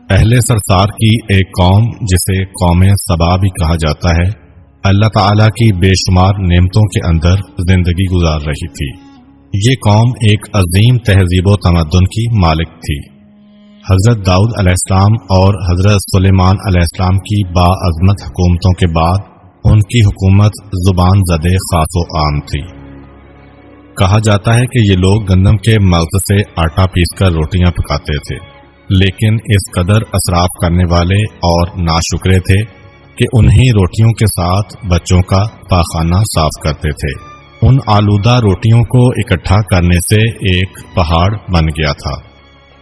اہل سرسار کی ایک قوم جسے قوم سبا بھی کہا جاتا ہے، اللہ تعالیٰ کی بے شمار نعمتوں کے اندر زندگی گزار رہی تھی۔ یہ قوم ایک عظیم تہذیب و تمدن کی مالک تھی۔ حضرت داؤد علیہ السلام اور حضرت سلیمان علیہ السلام کی باعظمت حکومتوں کے بعد ان کی حکومت زبان زدے خاص و عام تھی۔ کہا جاتا ہے کہ یہ لوگ گندم کے مغز سے آٹا پیس کر روٹیاں پکاتے تھے، لیکن اس قدر اسراف کرنے والے اور ناشکرے تھے کہ انہی روٹیوں کے ساتھ بچوں کا پاخانہ صاف کرتے تھے۔ ان آلودہ روٹیوں کو اکٹھا کرنے سے ایک پہاڑ بن گیا تھا۔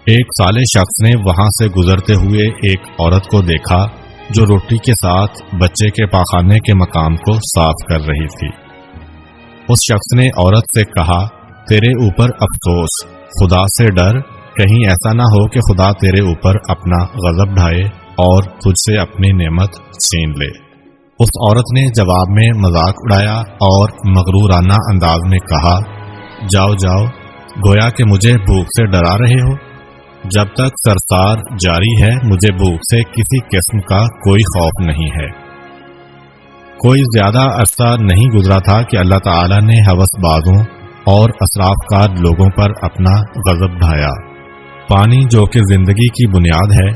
ایک صالح شخص نے وہاں سے گزرتے ہوئے ایک عورت کو دیکھا جو روٹی کے ساتھ بچے کے پاخانے کے مقام کو صاف کر رہی تھی۔ اس شخص نے عورت سے کہا، تیرے اوپر افسوس، خدا سے ڈر، کہیں ایسا نہ ہو کہ خدا تیرے اوپر اپنا غضب ڈھائے اور تجھ سے اپنی نعمت چھین لے۔ اس عورت نے جواب میں مذاق اڑایا اور مغرورانہ انداز میں کہا، جاؤ جاؤ، گویا کہ مجھے بھوک سے ڈرا رہے ہو۔ جب تک سرسار جاری ہے مجھے بھوک سے کسی قسم کا کوئی خوف نہیں ہے۔ کوئی زیادہ عرصہ نہیں گزرا تھا کہ اللہ تعالی نے ہوس بازوں اور اسراف کار لوگوں پر اپنا غضب ڈھایا۔ پانی جو کہ زندگی کی بنیاد ہے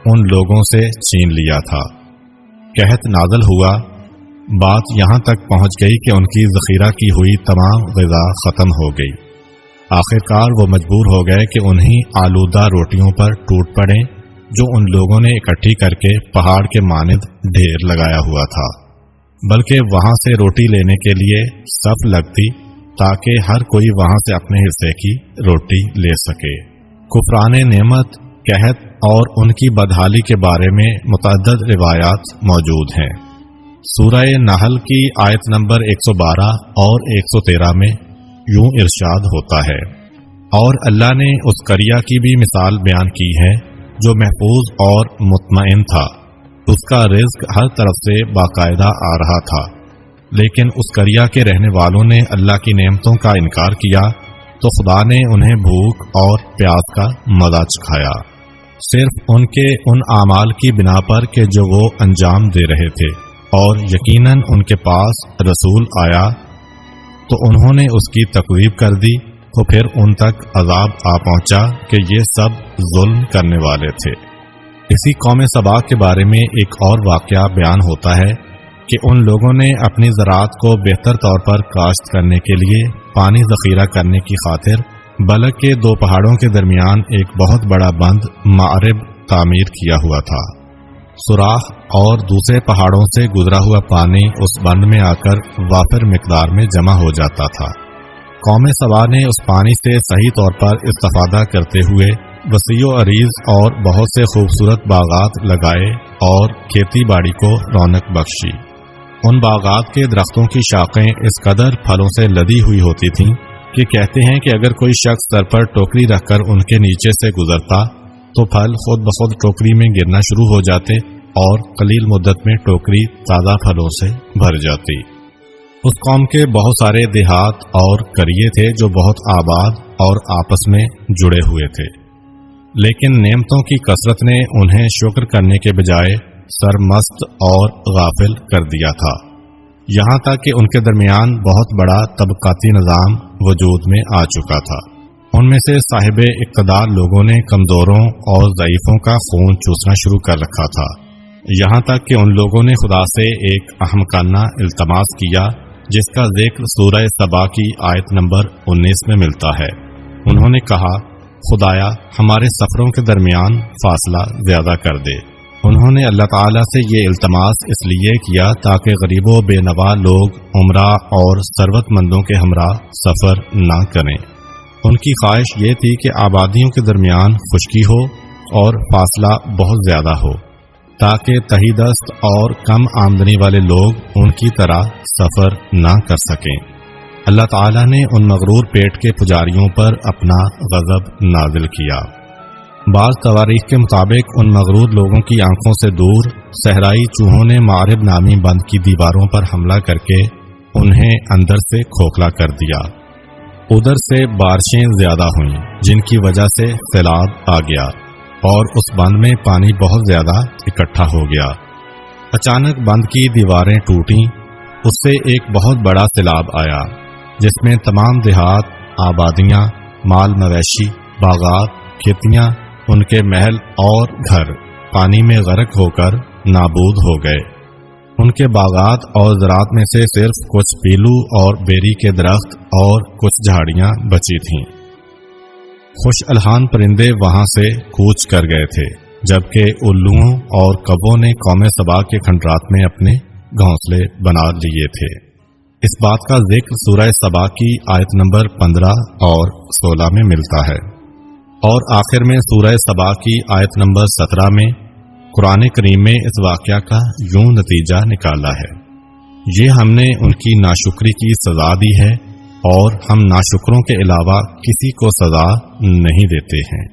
ان لوگوں سے چھین لیا تھا۔ قحط نازل ہوا، بات یہاں تک پہنچ گئی کہ ان کی ذخیرہ کی ہوئی تمام غذا ختم ہو گئی۔ آخرکار وہ مجبور ہو گئے کہ انہی آلودہ روٹیوں پر ٹوٹ پڑیں جو ان لوگوں نے اکٹھی کر کے پہاڑ کے مانند ڈھیر لگایا ہوا تھا، بلکہ وہاں سے روٹی لینے کے لیے صف لگتی تاکہ ہر کوئی وہاں سے اپنے حصے کی روٹی لے سکے۔ کفران نعمت، قحط اور ان کی بدحالی کے بارے میں متعدد روایات موجود ہیں۔ سورہ نحل کی آیت نمبر 112 اور 113 میں یوں ارشاد ہوتا ہے، اور اللہ نے اس قریہ کی بھی مثال بیان کی ہے جو محفوظ اور مطمئن تھا، اس کا رزق ہر طرف سے باقاعدہ آ رہا تھا، لیکن اس قریہ کے رہنے والوں نے اللہ کی نعمتوں کا انکار کیا تو خدا نے انہیں بھوک اور پیاس کا مزہ چکھایا، صرف ان کے ان اعمال کی بنا پر کہ جو وہ انجام دے رہے تھے، اور یقیناً ان کے پاس رسول آیا تو انہوں نے اس کی تکذیب کر دی، تو پھر ان تک عذاب آ پہنچا کہ یہ سب ظلم کرنے والے تھے۔ اسی قوم سبا کے بارے میں ایک اور واقعہ بیان ہوتا ہے کہ ان لوگوں نے اپنی زراعت کو بہتر طور پر کاشت کرنے کے لیے پانی ذخیرہ کرنے کی خاطر بلک کے دو پہاڑوں کے درمیان ایک بہت بڑا بند معرب تعمیر کیا ہوا تھا۔ سوراخ اور دوسرے پہاڑوں سے گزرا ہوا پانی اس بند میں آ کر وافر مقدار میں جمع ہو جاتا تھا۔ قوم سبا نے اس پانی سے صحیح طور پر استفادہ کرتے ہوئے وسیع و عریض اور بہت سے خوبصورت باغات لگائے اور کھیتی باڑی کو رونق بخشی۔ ان باغات کے درختوں کی شاخیں اس قدر پھلوں سے لدی ہوئی ہوتی تھیں کہ کہتے ہیں کہ اگر کوئی شخص سر پر ٹوکری رکھ کر ان کے نیچے سے گزرتا تو پھل خود بخود ٹوکری میں گرنا شروع ہو جاتے اور قلیل مدت میں ٹوکری تازہ پھلوں سے بھر جاتی۔ اس قوم کے بہت سارے دیہات اور قریے تھے جو بہت آباد اور آپس میں جڑے ہوئے تھے، لیکن نعمتوں کی کثرت نے انہیں شکر کرنے کے بجائے سرمست اور غافل کر دیا تھا، یہاں تک کہ ان کے درمیان بہت بڑا طبقاتی نظام وجود میں آ چکا تھا۔ ان میں سے صاحب اقتدار لوگوں نے کمزوروں اور ضعیفوں کا خون چوسنا شروع کر رکھا تھا، یہاں تک کہ ان لوگوں نے خدا سے ایک احمقانہ التماس کیا جس کا ذکر سورہ سبا کی آیت نمبر 19 میں ملتا ہے۔ انہوں نے کہا، خدایا ہمارے سفروں کے درمیان فاصلہ زیادہ کر دے۔ انہوں نے اللہ تعالیٰ سے یہ التماس اس لیے کیا تاکہ غریب و بے نوا لوگ عمرہ اور ثروت مندوں کے ہمراہ سفر نہ کریں۔ ان کی خواہش یہ تھی کہ آبادیوں کے درمیان خشکی ہو اور فاصلہ بہت زیادہ ہو تاکہ تہی دست اور کم آمدنی والے لوگ ان کی طرح سفر نہ کر سکیں۔ اللہ تعالیٰ نے ان مغرور پیٹ کے پجاریوں پر اپنا غضب نازل کیا۔ بعض تواریخ کے مطابق ان مغرور لوگوں کی آنکھوں سے دور صحرائی چوہوں نے معرب نامی بند کی دیواروں پر حملہ کر کے انہیں اندر سے کھوکھلا کر دیا۔ ادھر سے بارشیں زیادہ ہوئیں جن کی وجہ سے سیلاب آ گیا اور اس بند میں پانی بہت زیادہ اکٹھا ہو گیا۔ اچانک بند کی دیواریں ٹوٹیں، اس سے ایک بہت بڑا سیلاب آیا جس میں تمام دیہات، آبادیاں، مال مویشی، باغات، کھیتیاں، ان کے محل اور گھر پانی میں غرق ہو کر نابود ہو گئے۔ ان کے باغات اور زراعت میں سے صرف کچھ پیلو اور بیری کے درخت اور کچھ جھاڑیاں بچی تھیں۔ خوش الحان پرندے وہاں سے کوچ کر گئے تھے، جبکہ الوؤں اور کبوں نے قوم سبا کے کھنڈرات میں اپنے گھونسلے بنا لیے تھے۔ اس بات کا ذکر سورہ سبا کی آیت نمبر 15 اور 16 میں ملتا ہے، اور آخر میں سورہ سبا کی آیت نمبر 17 میں قرآن کریم میں اس واقعہ کا یوں نتیجہ نکالا ہے: یہ ہم نے ان کی ناشکری کی سزا دی ہے اور ہم ناشکروں کے علاوہ کسی کو سزا نہیں دیتے ہیں۔